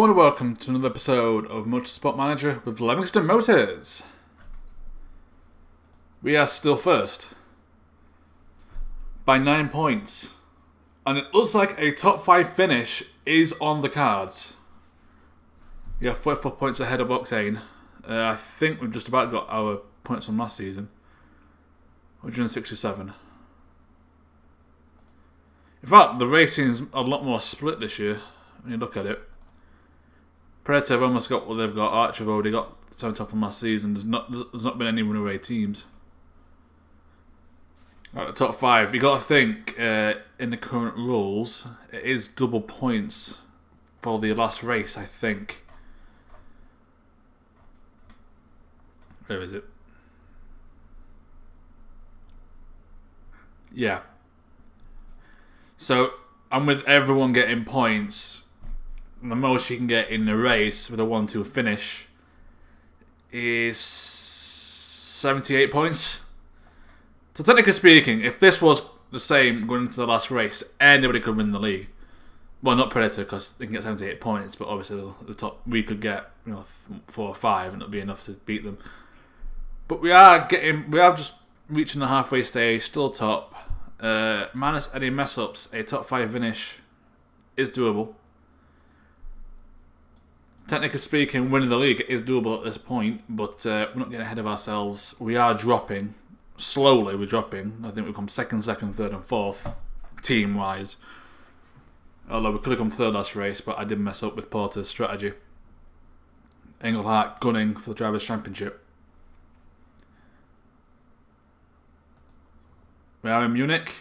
and welcome to another episode of Motorsport Manager with Levingston Motors. We are still first by 9 points, and it looks like a top 5 finish is on the cards. We are 44 points ahead of Octane. I think we've just about got our points from last season. 167. In fact, the racing is a lot more split this year when you look at it. Predator have almost got what they've got. Archer have already got 7 from last season. There's not been any runaway teams. Right, the top 5. You got to think in the current rules, it is double points for the last race. I think. Where is it? Yeah. So I'm with everyone getting points. The most you can get in the race with a 1-2 finish is 78 points. So technically speaking, if this was the same going into the last race, anybody could win the league. Well, not Predator because they can get 78 points, but obviously the top we could get 4 or 5, and it'll be enough to beat them. But we are just reaching the halfway stage, still top. Minus any mess ups, a top 5 finish is doable. Technically speaking, winning the league is doable at this point, but we're not getting ahead of ourselves. We are dropping. Slowly, we're dropping. I think we've come second, third, and fourth, team-wise. Although we could have come third last race, but I did mess up with Porter's strategy. Engelhardt gunning for the Drivers' Championship. We are in Munich.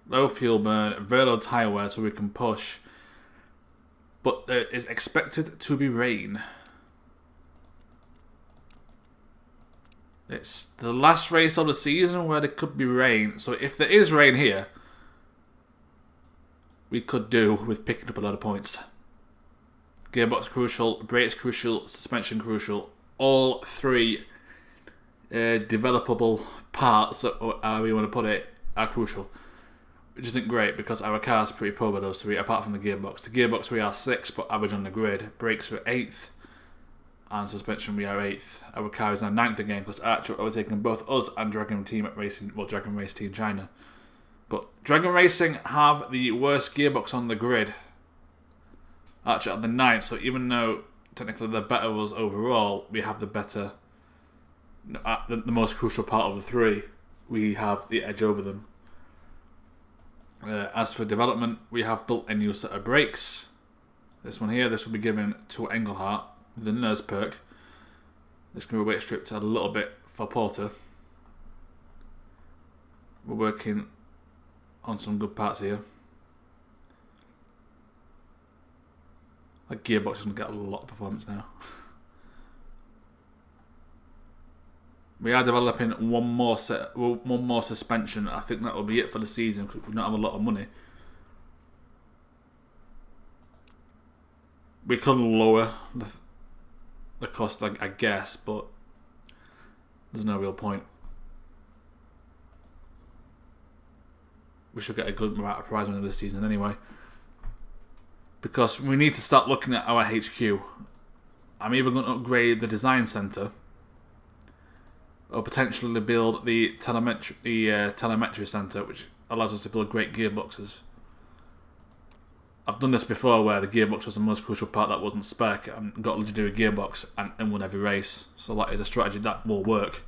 Low fuel burn, very low tyre wear so we can push. But there is expected to be rain. It's the last race of the season where there could be rain. So if there is rain here, we could do with picking up a lot of points. Gearbox crucial, brakes crucial, suspension crucial. All 3 developable parts, or however you want to put it, are crucial. Which isn't great because our car's pretty poor with those 3, apart from the gearbox. The gearbox we are 6th, but average on the grid. Brakes are 8th, and suspension we are 8th. Our car is now 9th again because Archer overtaken both us and Dragon Race Team China. But Dragon Racing have the worst gearbox on the grid. Archer are the 9th, so even though technically they're better than us overall, we have the better, the most crucial part of the 3. We have the edge over them. As for development, we have built a new set of brakes. This one here, this will be given to Engelhardt with the nurse perk. This can be weight stripped a little bit for Porter. We're working on some good parts here. That gearbox is going to get a lot of performance now. We are developing one more suspension. I think that will be it for the season because we don't have a lot of money. We could lower the cost, I guess, but there's no real point. We should get a good amount of prize money this season anyway. Because we need to start looking at our HQ. I'm either going to upgrade the design centre or potentially build the telemetry centre, which allows us to build great gearboxes. I've done this before where the gearbox was the most crucial part that wasn't spec and got a legendary gearbox and won every race. So that is a strategy that will work.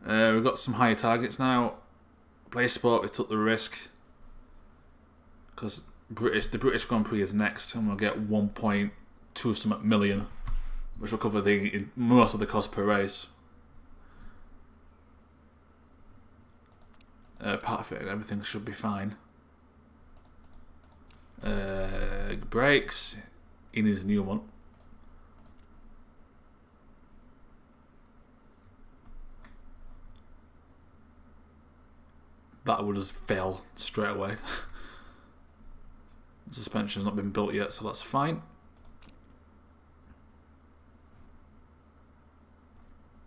We've got some higher targets now. Playsport, we took the risk because the British Grand Prix is next and we'll get 1.2 million, which will cover most of the cost per race. Part of it and everything should be fine. Brakes, he needs a new one. That would just fail straight away. The suspension's not been built yet, so that's fine.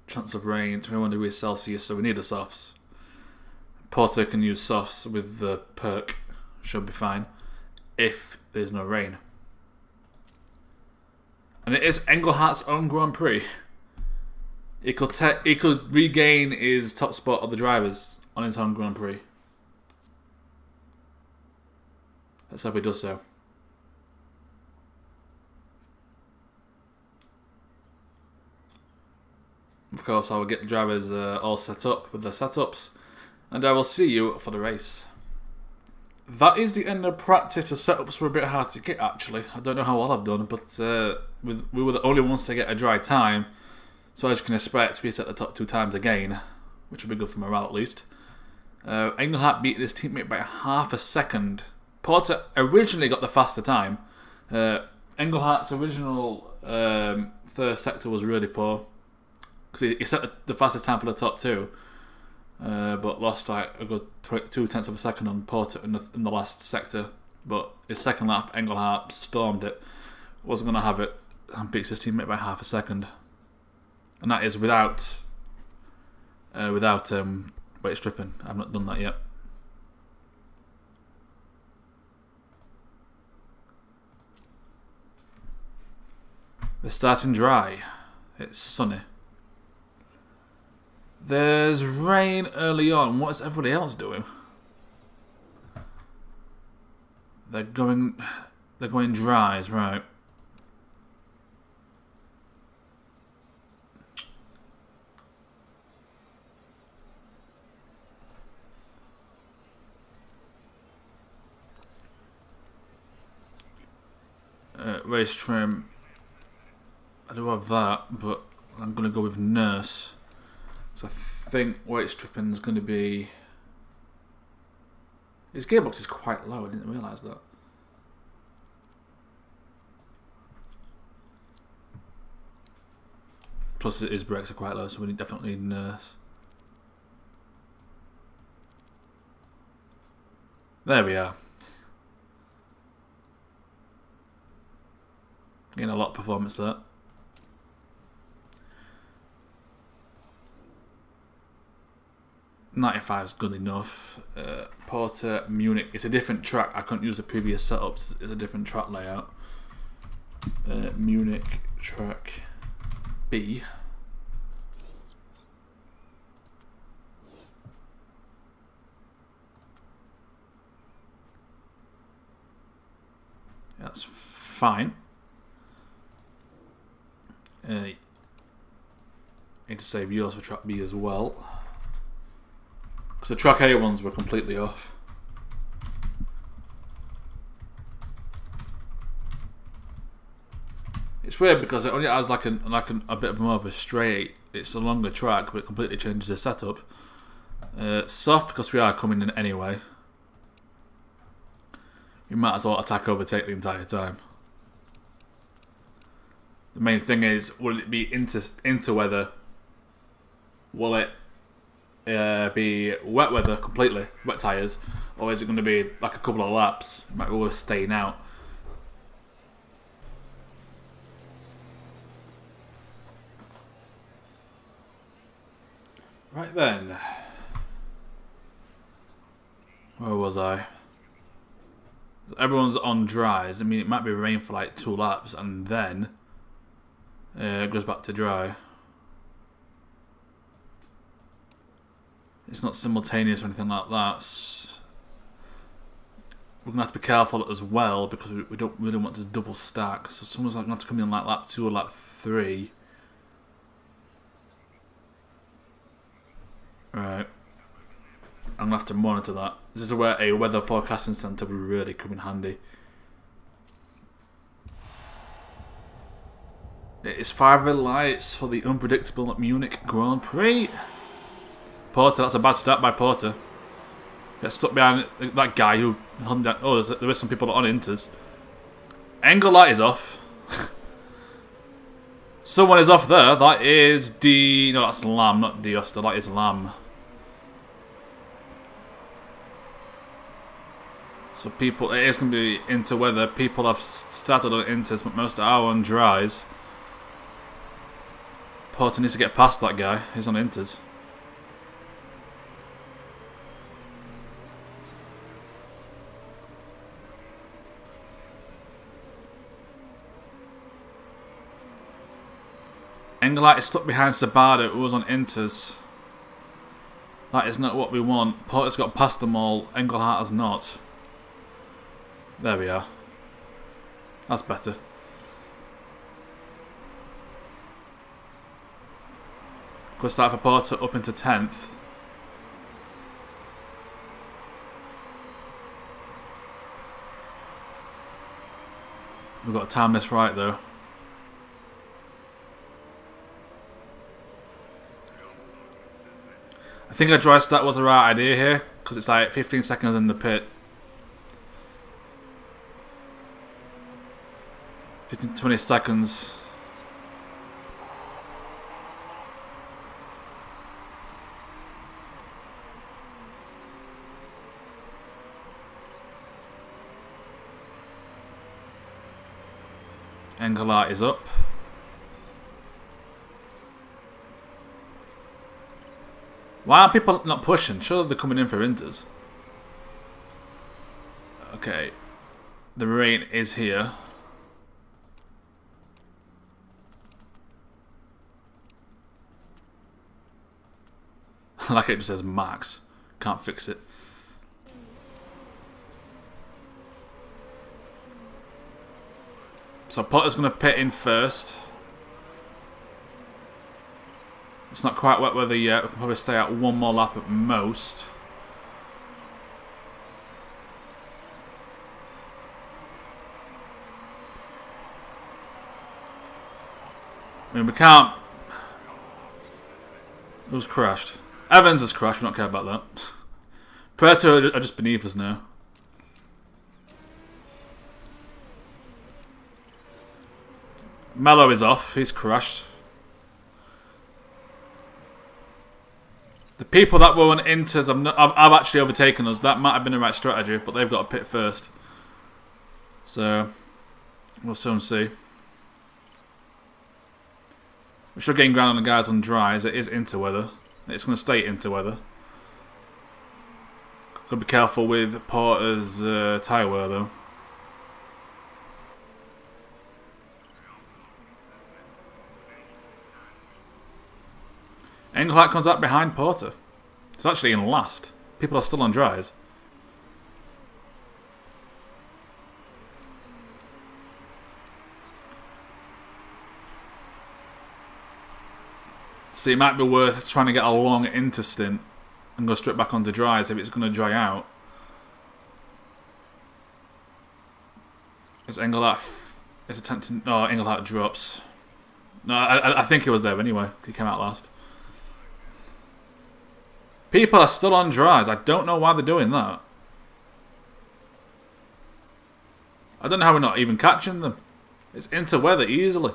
Chance of rain, 21 degrees Celsius, so we need the softs. Porter can use softs with the perk, should be fine if there's no rain. And it is Engelhardt's own Grand Prix. He could regain his top spot of the drivers on his own Grand Prix. Let's hope he does so. Of course, I will get the drivers all set up with their setups, and I will see you for the race. That is the end of practice. The setups were a bit hard to get, actually. I don't know how well I've done, but we were the only ones to get a dry time, so as you can expect, we set the top 2 times again, which will be good for morale at least. Engelhardt beat his teammate by half a second. Porter originally got the faster time. Engelhardt's original third sector was really poor, because he set the fastest time for the top 2, but lost like a good 0.2 of a second on Porter in the last sector. But his second lap, Engelhardt stormed it, wasn't going to have it, and beats his teammate by half a second. And that is without weight stripping. I've not done that yet. We're starting dry. It's sunny. There's rain early on. What is everybody else doing? They're going dries, right? Race trim. I do have that, but I'm going to go with nurse. So I think weight stripping is going to be... His gearbox is quite low, I didn't realise that. Plus his brakes are quite low, so we definitely need nurse. There we are. Getting a lot of performance there. .95 is good enough. Porter, Munich. It's a different track. I couldn't use the previous setups. It's a different track layout. Munich track B. That's fine. Need to save yours for track B as well. Because the track A ones were completely off. It's weird because it only has like a bit of more of a straight. It's a longer track, but it completely changes the setup. Soft because we are coming in anyway. We might as well attack overtake the entire time. The main thing is, will it be into weather? Will it be wet weather completely, wet tyres, or is it going to be like a couple of laps? Might be worth staying out. Right then, where was I? Everyone's on dries. I mean, it might be rain for like 2 laps, and then it goes back to dry. It's not simultaneous or anything like that. We're going to have to be careful as well because we don't really want to double stack. So someone's going to have to come in like lap 2 or lap 3. Right. I'm going to have to monitor that. This is where a weather forecasting centre will really come in handy. It is 5 red lights for the unpredictable Munich Grand Prix. Porter, that's a bad start by Porter. Gets stuck behind that guy who... Oh, there is some people on Inters. Engelhardt is off. Someone is off there. That is D... No, that's Lamb, not Dioster. That is Lamb. So people... It is going to be into weather. People have started on Inters, but most are on dries. Porter needs to get past that guy. He's on Inters. Engelhardt is stuck behind Sabada, who was on Inters. That is not what we want. Porter's got past them all. Engelhardt has not. There we are. That's better. Good start for Porter, up into 10th. We've got to time this right though. I think a dry start was the right idea here, because it's like 15 seconds in the pit. 15 to 20 seconds. Engelhardt is up. Why are people not pushing? Surely they're coming in for Inters. Okay. The rain is here. Like it just says max. Can't fix it. So Potter's going to pit in first. It's not quite wet weather yet. We can probably stay out one more lap at most. I mean, we can't... Who's crashed? Evans has crashed. We don't care about that. Predator are just beneath us now. Mello is off. He's crashed. The people that were on Inters have actually overtaken us. That might have been the right strategy, but they've got to pit first. So, we'll soon see. We should gain ground on the guys on dries. It is interweather. It's going to stay interweather. Got to be careful with Porter's tyre wear though. Engelhardt comes up behind Porter. He's actually in last. People are still on dries. So it might be worth trying to get a long interstint and go straight back onto dries if it's going to dry out. Is Engelhardt is attempting... Oh, Engelhardt drops. No, I think he was there anyway. He came out last. People are still on dries. I don't know why they're doing that. I don't know how we're not even catching them. It's interweather easily.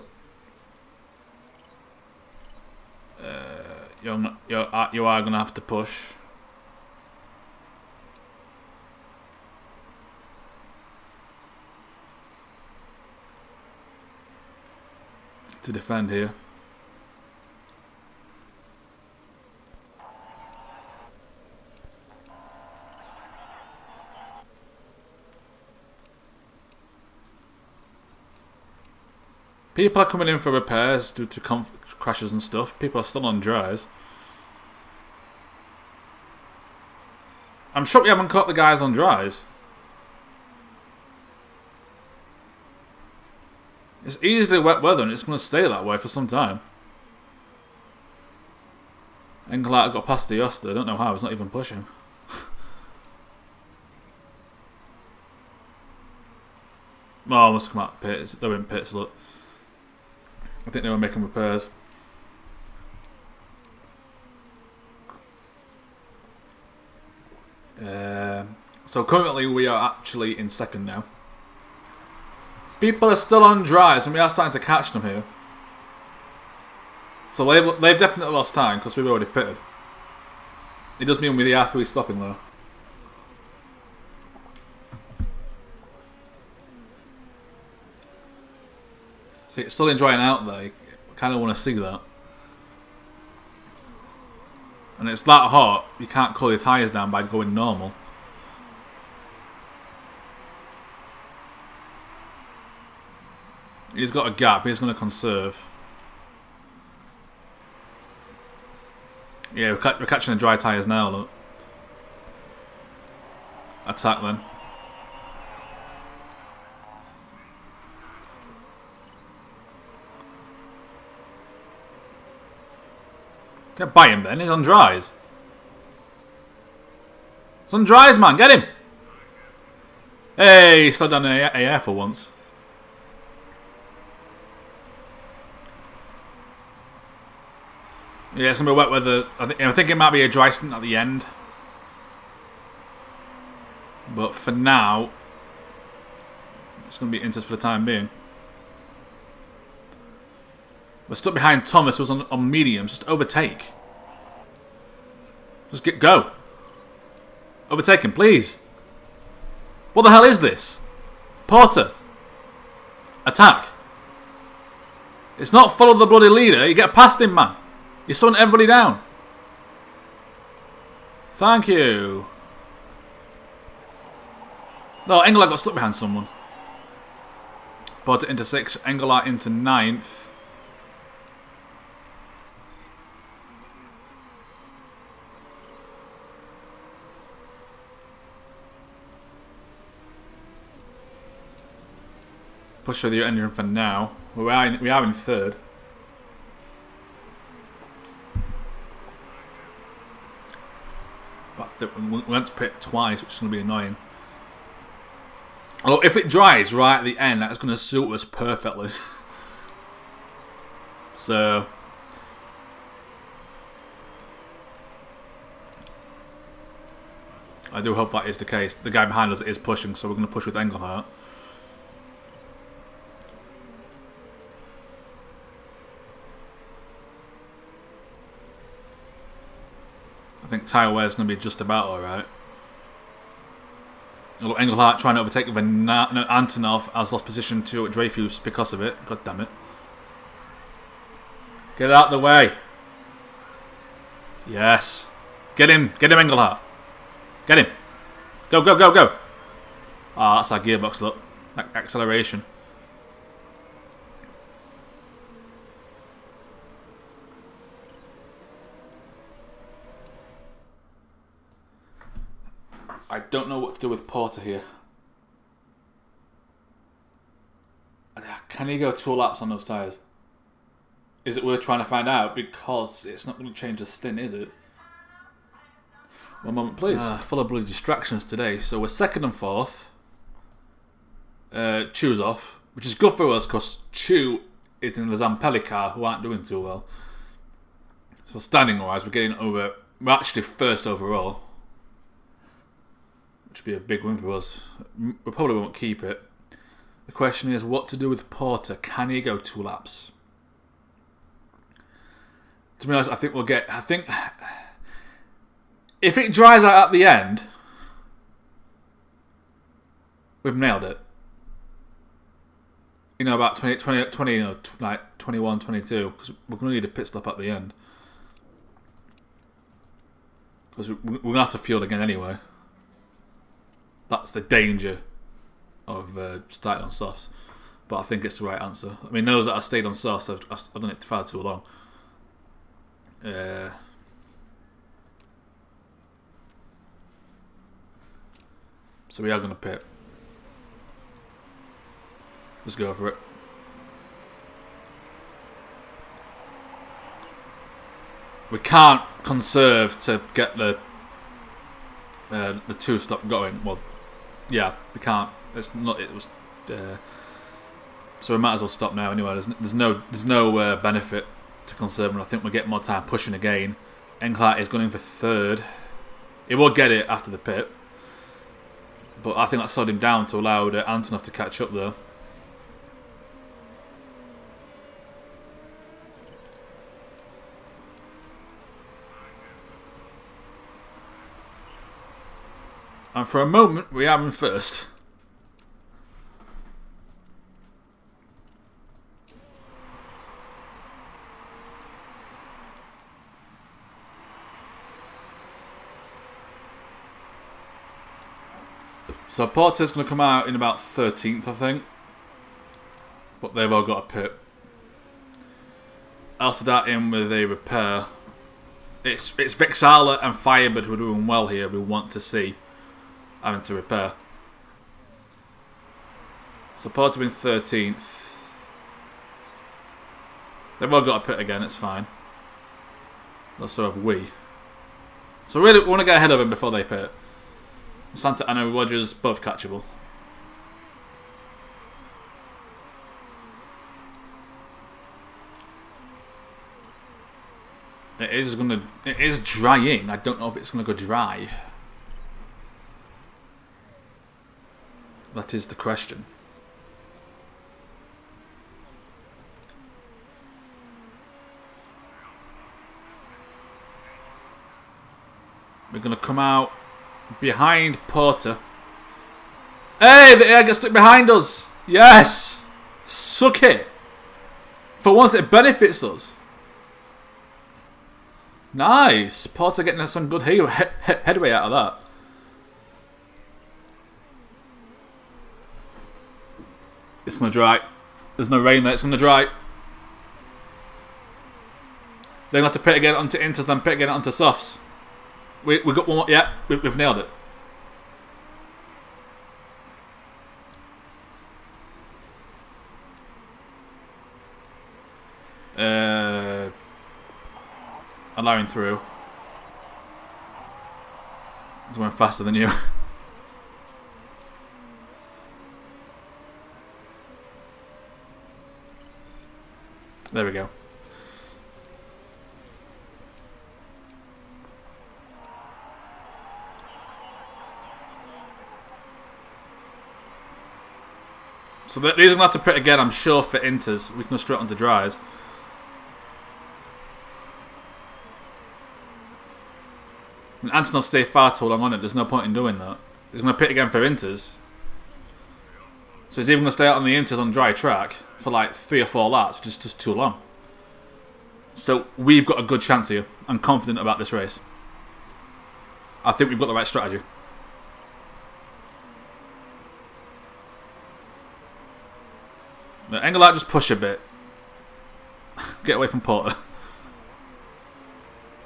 You are going to have to push. To defend here. People are coming in for repairs due to crashes and stuff. People are still on dries. I'm shocked we haven't caught the guys on dries. It's easily wet weather and it's going to stay that way for some time. Engelhardt got past the Yosta. I don't know how. He's not even pushing. Oh, must come out pits. They were in pits, look. I think they were making repairs. So currently we are actually in second now. People are still on dries and we are starting to catch them here. So they've definitely lost time because we've already pitted. It does mean with the R3 stopping though. See, it's still enjoying out there. You kind of want to see that. And it's that hot, you can't cool your tyres down by going normal. He's got a gap, he's going to conserve. Yeah, we're catching the dry tyres now, look. Attack then. Get by him then, he's on dries. He's on dries, man, get him! Hey, he slowed down the air for once. Yeah, it's going to be wet weather. I think it might be a dry stint at the end. But for now, it's going to be intense for the time being. We're stuck behind Thomas, who's on mediums. Just overtake. Just go. Overtake him, please. What the hell is this? Porter. Attack. It's not follow the bloody leader. You get past him, man. You're slowing everybody down. Thank you. No, Engelhardt got stuck behind someone. Porter into 6th. Engelhardt into 9th. Push for the engine for now. We are in 3rd. But we went to pit twice, which is going to be annoying. Although if it dries right at the end, that's going to suit us perfectly. So I do hope that is the case. The guy behind us is pushing, so we're going to push with Engelhardt. I think tyre wear is going to be just about alright. Although Engelhardt trying to overtake Antonov has lost position to Dreyfus because of it. God damn it. Get out of the way. Yes. Get him Engelhardt. Get him. Go, go, go, go. Ah, that's our gearbox, look. Acceleration. I don't know what to do with Porter here. Can he go 2 laps on those tyres? Is it worth trying to find out? Because it's not going to change the stint, is it? One moment, please. Full of bloody distractions today. So we're 2nd and 4th. Chu's off, which is good for us because Chu is in the Zampelli car, who aren't doing too well. So standing-wise, we're getting over. We're actually 1st overall. Which would be a big win for us. We probably won't keep it. The question is what to do with Porter. Can he go 2 laps? To be honest, I think we'll get... I think... If it dries out at the end, we've nailed it. You know, about 20 you know, like 21, 22, because we're going to need a pit stop at the end. Because we're going to have to fuel again anyway. That's the danger of starting on softs. But I think it's the right answer. I mean, those that have stayed on softs, I've done it far too long. So we are going to pit. Let's go for it. We can't conserve to get the 2-stop going. Well, yeah, we can't. It's not. It was. So we might as well stop now anyway. There's no benefit to conserving. I think we'll get more time pushing again. Engelhardt is going for 3rd. He will get it after the pit, but I think that slowed him down to allow Antonov to catch up though. And for a moment, we are in 1st. So Porter's going to come out in about 13th, I think. But they've all got a pit. Alcidat in with a repair. It's Vexala and Firebird who are doing well here. We want to see having to repair. So Porter in 13th. They've all got a pit again, it's fine. So have we. So really, we want to get ahead of them before they pit. Santa Ana, Rogers, both catchable. It is drying. I don't know if it's gonna go dry. That is the question. We're gonna come out behind Porter. Hey, the air gets stuck behind us. Yes, suck it. For once, it benefits us. Nice. Porter getting some good headway out of that. It's going to dry. There's no rain there. It's going to dry. They're going to have to pit again onto inters, then pit again onto softs. We got one more. Yeah, we've nailed it. Allowing through. It's going faster than you. There we go. So these are going to have to pit again, I'm sure, for inters. We can go straight onto dries. And Antonov stay far too long on it. There's no point in doing that. He's going to pit again for inters. So he's even going to stay out on the inters on dry track for like 3 or 4 laps, which is just too long. So we've got a good chance here. I'm confident about this race. I think we've got the right strategy. Engelhardt just push a bit. Get away from Porter.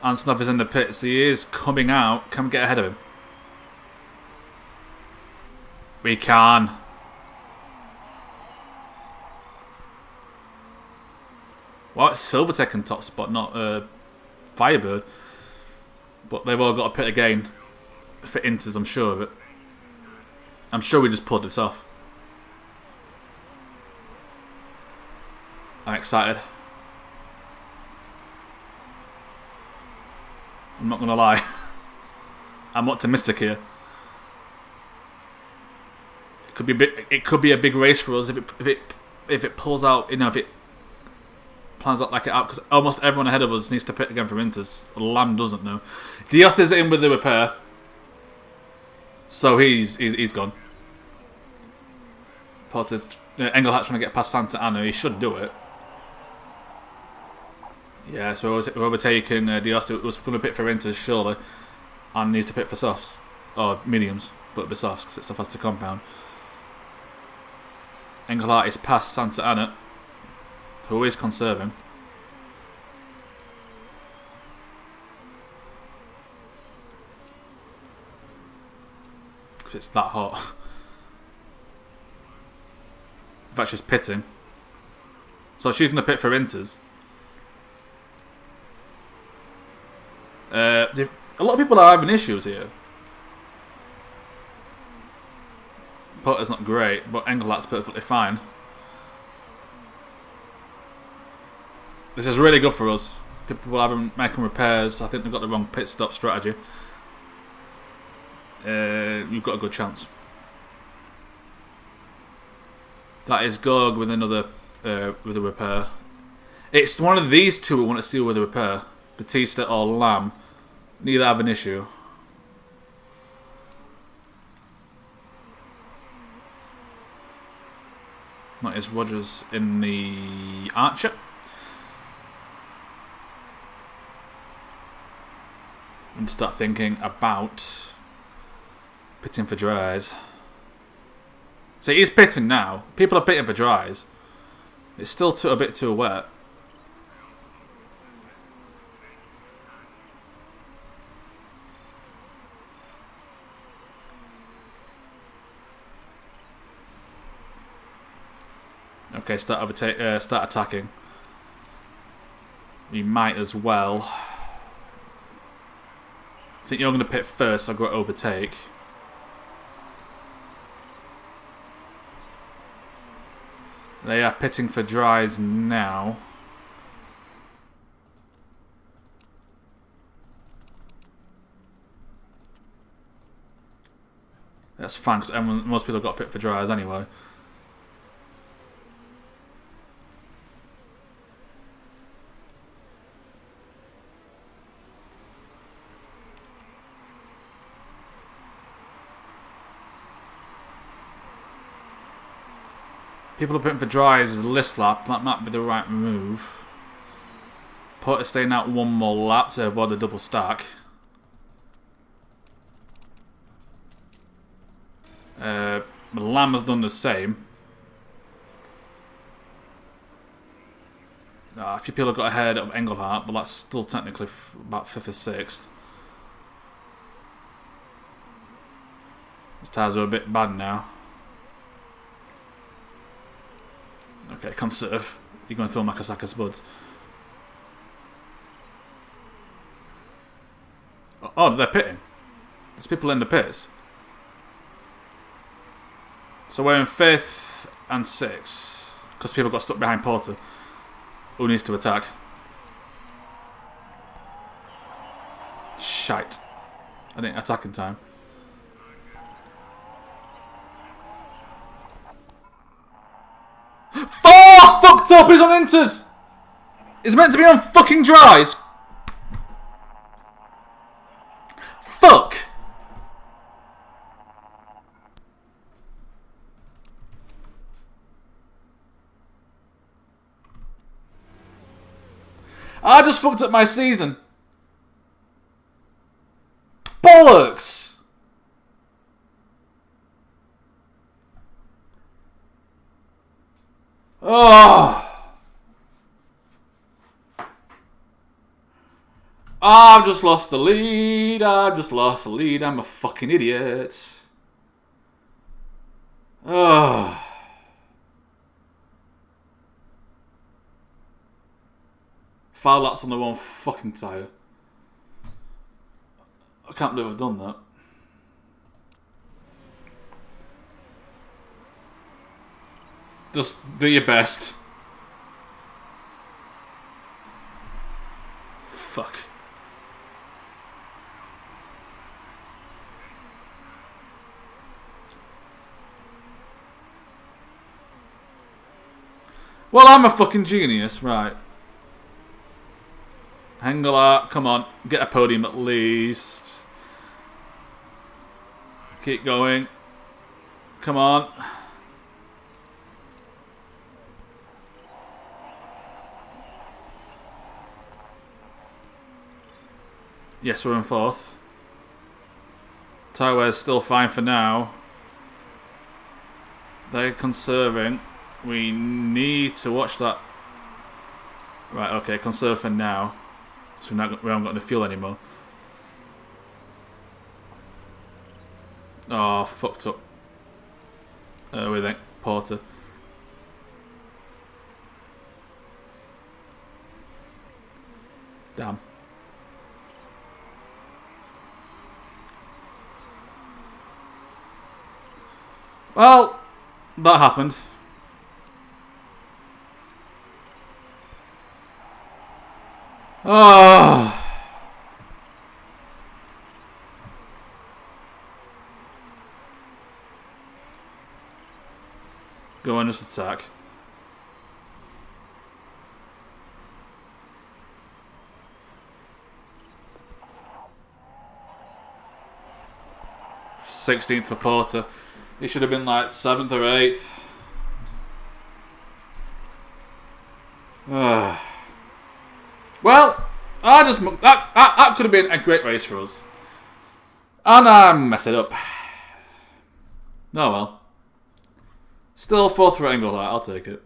Antonov is in the pits. He is coming out. Can we get ahead of him? We can. Well, it's Silvertech in top spot, not Firebird. But they've all got to pit again for inters, I'm sure of it. I'm sure we just pulled this off. I'm excited. I'm not going to lie. I'm optimistic here. It could be a big race for us if it pulls out, if it plans out like it out, because almost everyone ahead of us needs to pit again from inters. Lamb doesn't know. Diaz is in with the repair, so he's gone. Porter's Engelhardt trying to get past Santa Ana. He should do it. Yeah, so we're overtaking Diaz, who's going to pit for inters surely, and needs to pit for softs or mediums, but the softs because it's the faster compound. Engelhardt is past Santa Ana, who is conserving. Because it's that hot. In fact, she's pitting. So she's going to pit for inters. A lot of people are having issues here. Porter's not great, but Engelhardt's perfectly fine. This is really good for us. People are making repairs. I think they've got the wrong pit stop strategy. You've got a good chance. That is Gorg with another with a repair. It's one of these two we want to steal with a repair. Batista or Lamb. Neither have an issue. That is Rogers in the Archer. And start thinking about pitting for dries. So he's pitting now. People are pitting for dries. It's still a bit too wet. Okay, start attacking. We might as well. I think you're going to pit first, so I'll go overtake. They are pitting for dries now. That's fine, because most people have got to pit for dries anyway. People are pitting for dries as a list lap. That might be the right move. Porter staying out one more lap to avoid the double stack. Lamb has done the same. A few people have got ahead of Engelhardt, but that's still technically about 5th or 6th. His tyres are a bit bad now. Okay, conserve. You're going to throw Makasaka's buds. Oh, they're pitting. There's people in the pits. So we're in 5th and 6th. Because people got stuck behind Porter. Who needs to attack? Shite. I didn't attack in time. Oh, fucked up! He's on inters! He's meant to be on fucking dries! Fuck! I just fucked up my season. Bollocks! Oh! I've just lost the lead. I've just lost the lead. I'm a fucking idiot. Oh. Five laps on the one fucking tyre. I can't believe I've done that. Just do your best. Fuck. Well, I'm a fucking genius, right. Engelhardt, come on, get a podium at least. Keep going. Come on. Yes, we're in 4th. Tyre wear's still fine for now. They're conserving. We need to watch that. Right, okay, conserve for now. So we haven't got any fuel anymore. Oh, fucked up. We think Porter. Damn. Well, that happened. Oh. Go on, just attack. Sixteenth for Porter. He should have been like 7th or 8th. Well, that could have been a great race for us. And I messed it up. Oh well. Still 4th for Engelhardt, I'll take it.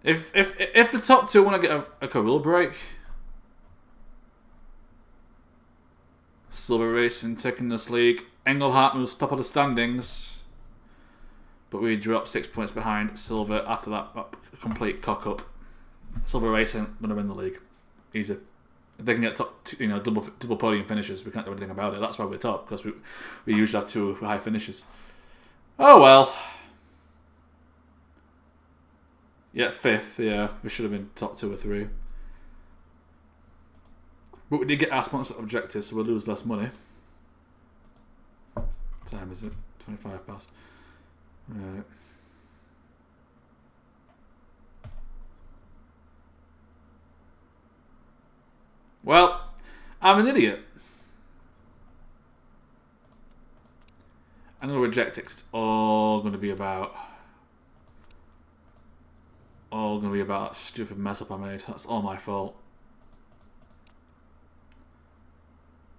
If the top 2 want to get a career break. Silver Racing taking this league. Engelhardt moves top of the standings, but we drop 6 points behind Silver after that complete cock up. Silver Racing going to win the league, easy. If they can get top, double podium finishes, we can't do anything about it. That's why we're top, because we usually have 2 high finishes. Oh well. Yeah, 5th. Yeah, we should have been top 2 or 3. But we did get our sponsor objectives, so we'll lose less money. What time is it? 25 past. Right. Well, I'm an idiot. I'm going to reject it 'cause it's all going to be about that stupid mess up I made. That's all my fault.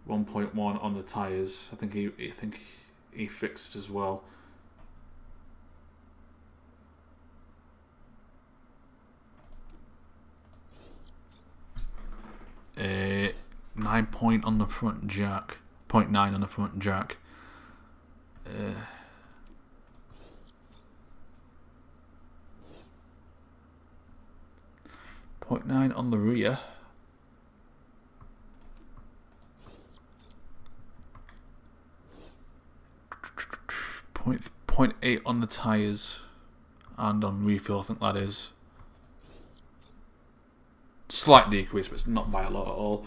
1.1 on the tyres. I think he fixed it as well. Uh, 9 point on the front jack. 0.9 on the front jack. 0.9 on the rear. 0.8 on the tyres and on refuel, I think that is. Slight decrease, but it's not by a lot at all.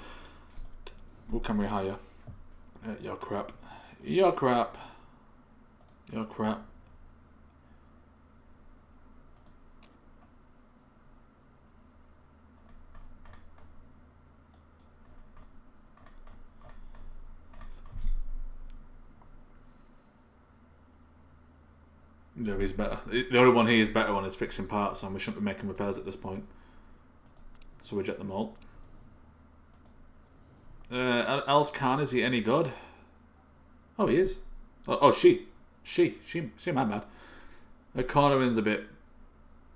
Who can we hire? You're crap. You're crap. You're crap. No, he's better. The only one he is better on is fixing parts, and we shouldn't be making repairs at this point. So we eject them all. Els Khan, is he any good? Oh, he is. Oh, she, my bad. The cornering's a bit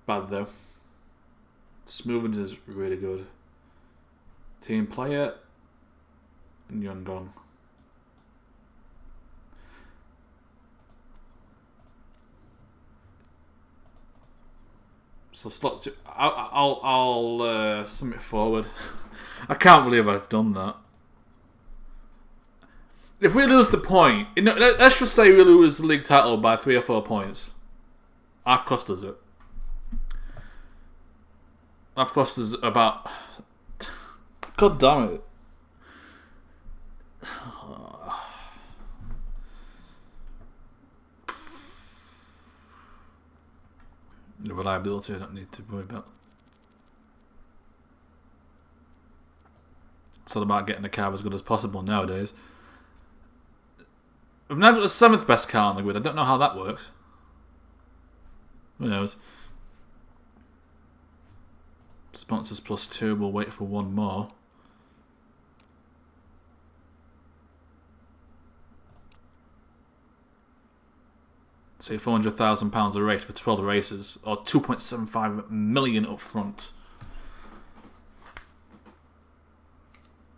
bad though. Smoothing is really good. Team player and Yongong. So slot 2. I'll submit forward. I can't believe I've done that. If we lose the point, let's just say we lose the league title by 3 or 4 points. I've cost us it. I've cost us about. God damn it. The reliability I don't need to worry about. It's all about getting the car as good as possible nowadays. We've now got the 7th best car on the grid. I don't know how that works. Who knows? Sponsors +2. We'll wait for one more. Say £400,000 a race for 12 races, or 2.75 million up front.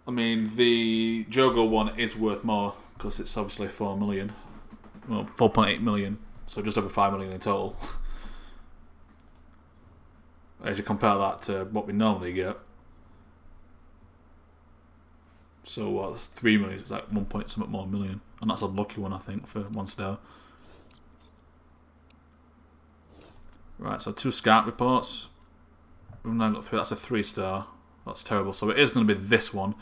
I mean, the Jogo one is worth more because it's obviously 4 million, well, 4.8 million, so just over 5 million in total. As you compare that to what we normally get, so what? That's 3 million. It's like 1 point something more million, and that's a lucky one, I think, for 1 star. Right, so 2 scout reports. We've now got 3. That's a 3 star. That's terrible. So it is going to be this one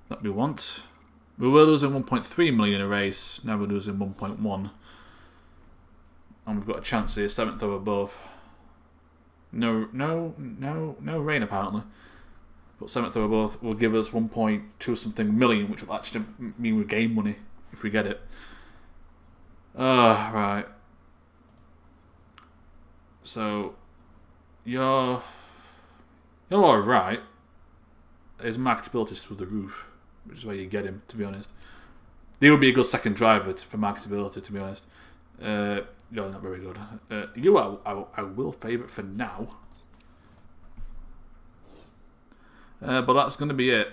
that we want. We were losing 1.3 million a race. Now we're losing 1.1. And we've got a chance here, 7th or above. No rain apparently. But 7th or above will give us 1.2 something million, which will actually mean we gain money if we get it. Right. So, you're alright. His marketability is through the roof, which is where you get him, to be honest. He would be a good second driver for marketability, to be honest. You're not very good. You are, I will favourite for now. But that's going to be it.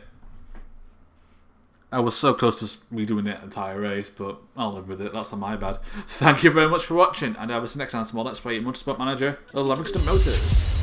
I was so close to redoing the entire race, but I'll live with it. That's not my bad. Thank you very much for watching, and I'll see you next time. Small Let's Play Motorsport Manager, Levingston Motors.